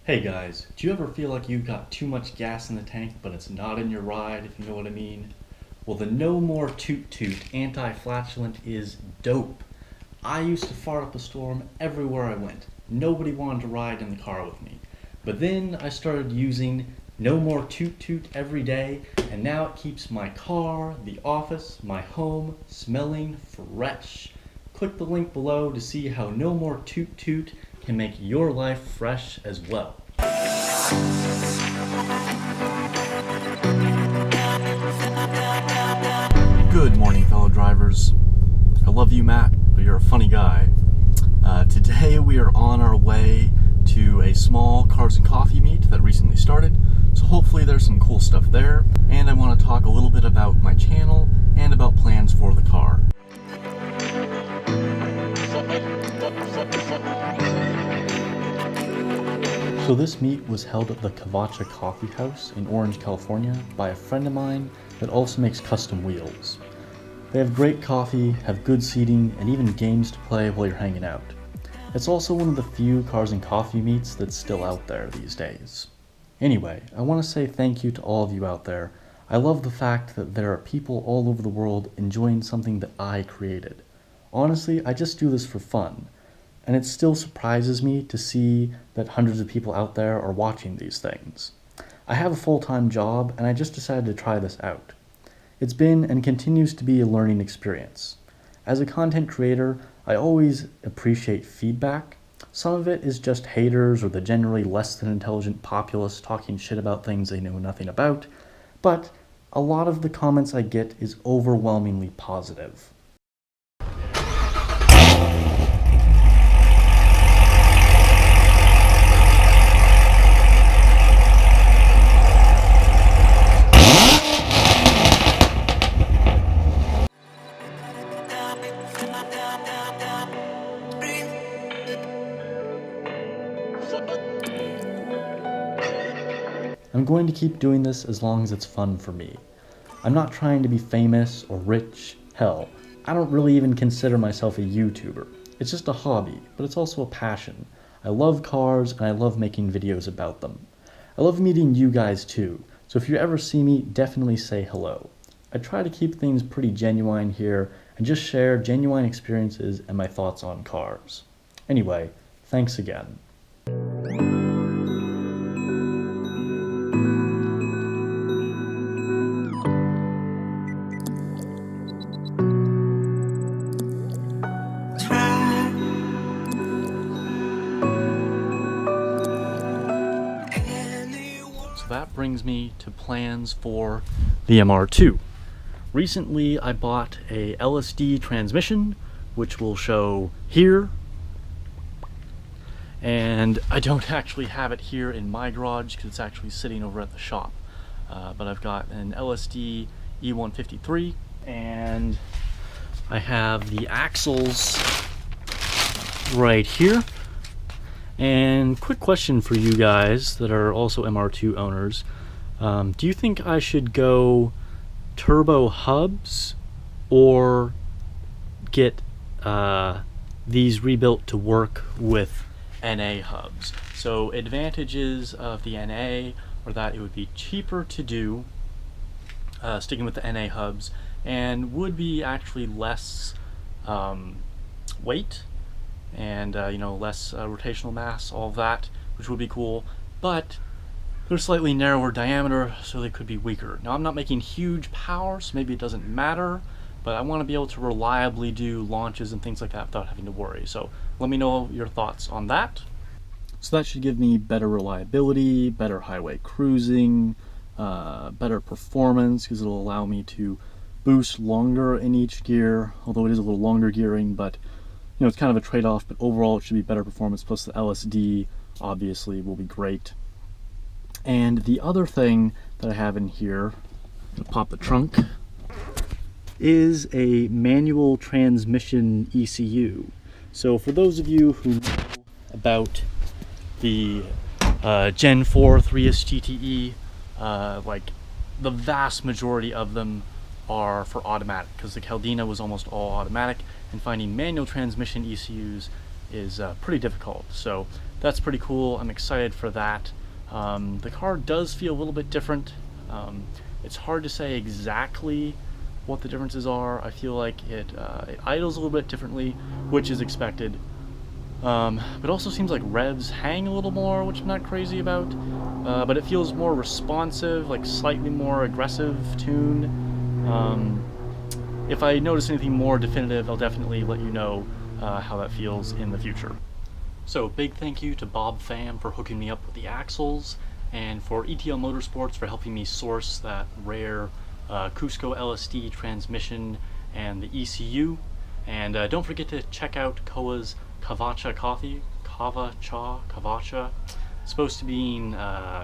Hey guys, do you ever feel like you've got too much gas in the tank but it's not in your ride, if you know what I mean? Well, the No More Toot Toot anti-flatulent is dope. I used to fart up a storm everywhere I went. Nobody wanted to ride in the car with me. But then I started using No More Toot Toot every day, and now it keeps my car, the office, my home smelling fresh. Click the link below to see how No More Toot Toot can make your life fresh as well. Good morning, fellow drivers. I love you, Matt, but you're a funny guy. Today we are on our way to a small cars and coffee meet that recently started, so hopefully there's some cool stuff there, and I want to talk a little bit about my channel and about plans for the car. So this meet was held at the Cavacha Coffee House in Orange, California by a friend of mine that also makes custom wheels. They have great coffee, have good seating, and even games to play while you're hanging out. It's also one of the few cars and coffee meets that's still out there these days. Anyway, I want to say thank you to all of you out there. I love the fact that there are people all over the world enjoying something that I created. Honestly, I just do this for fun. And it still surprises me to see that hundreds of people out there are watching these things. I have a full-time job, and I just decided to try this out. It's been and continues to be a learning experience. As a content creator, I always appreciate feedback. Some of it is just haters or the generally less than intelligent populace talking shit about things they know nothing about, but a lot of the comments I get is overwhelmingly positive. I'm going to keep doing this as long as it's fun for me. I'm not trying to be famous or rich. Hell, I don't really even consider myself a YouTuber. It's just a hobby, but it's also a passion. I love cars and I love making videos about them. I love meeting you guys too, so if you ever see me, definitely say hello. I try to keep things pretty genuine here and just share genuine experiences and my thoughts on cars. Anyway, thanks again. That brings me to plans for the MR2. Recently I bought a LSD transmission, which will show here, and I don't actually have it here in my garage because it's actually sitting over at the shop, but I've got an LSD E153 and I have the axles right here. And quick question for you guys that are also MR2 owners. Do you think I should go turbo hubs or get these rebuilt to work with NA hubs? So advantages of the NA are that it would be cheaper to do, sticking with the NA hubs, and would be actually less weight and less rotational mass, all of that, which would be cool, but they're slightly narrower diameter, so they could be weaker. Now I'm not making huge power, so maybe it doesn't matter, but I want to be able to reliably do launches and things like that without having to worry. So let me know your thoughts on that. So that should give me better reliability, better highway cruising, better performance, because it'll allow me to boost longer in each gear, although it is a little longer gearing, but it's kind of a trade-off, but overall it should be better performance, plus the LSD obviously will be great. And the other thing that I have in here, I'm gonna pop the trunk, is a manual transmission ECU. So for those of you who know about the Gen 4 3S GTE, like the vast majority of them are for automatic, because the Caldina was almost all automatic, and finding manual transmission ECUs is pretty difficult. So that's pretty cool. I'm excited for that. The car does feel a little bit different. It's hard to say exactly what the differences are. I feel like it idles a little bit differently, which is expected. But also seems like revs hang a little more, which I'm not crazy about. But it feels more responsive, like slightly more aggressive tune. If I notice anything more definitive, I'll definitely let you know how that feels in the future. So big thank you to Bob Pham for hooking me up with the axles, and for ETL Motorsports for helping me source that rare Cusco LSD transmission and the ECU. And don't forget to check out Koa's Kavacha coffee. Kavacha. It's supposed to mean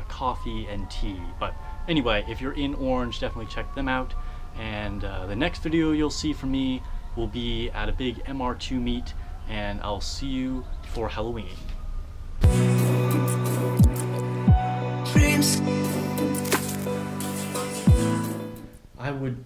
coffee and tea. But anyway, if you're in Orange, definitely check them out. And the next video you'll see from me will be at a big MR2 meet, and I'll see you before Halloween. I would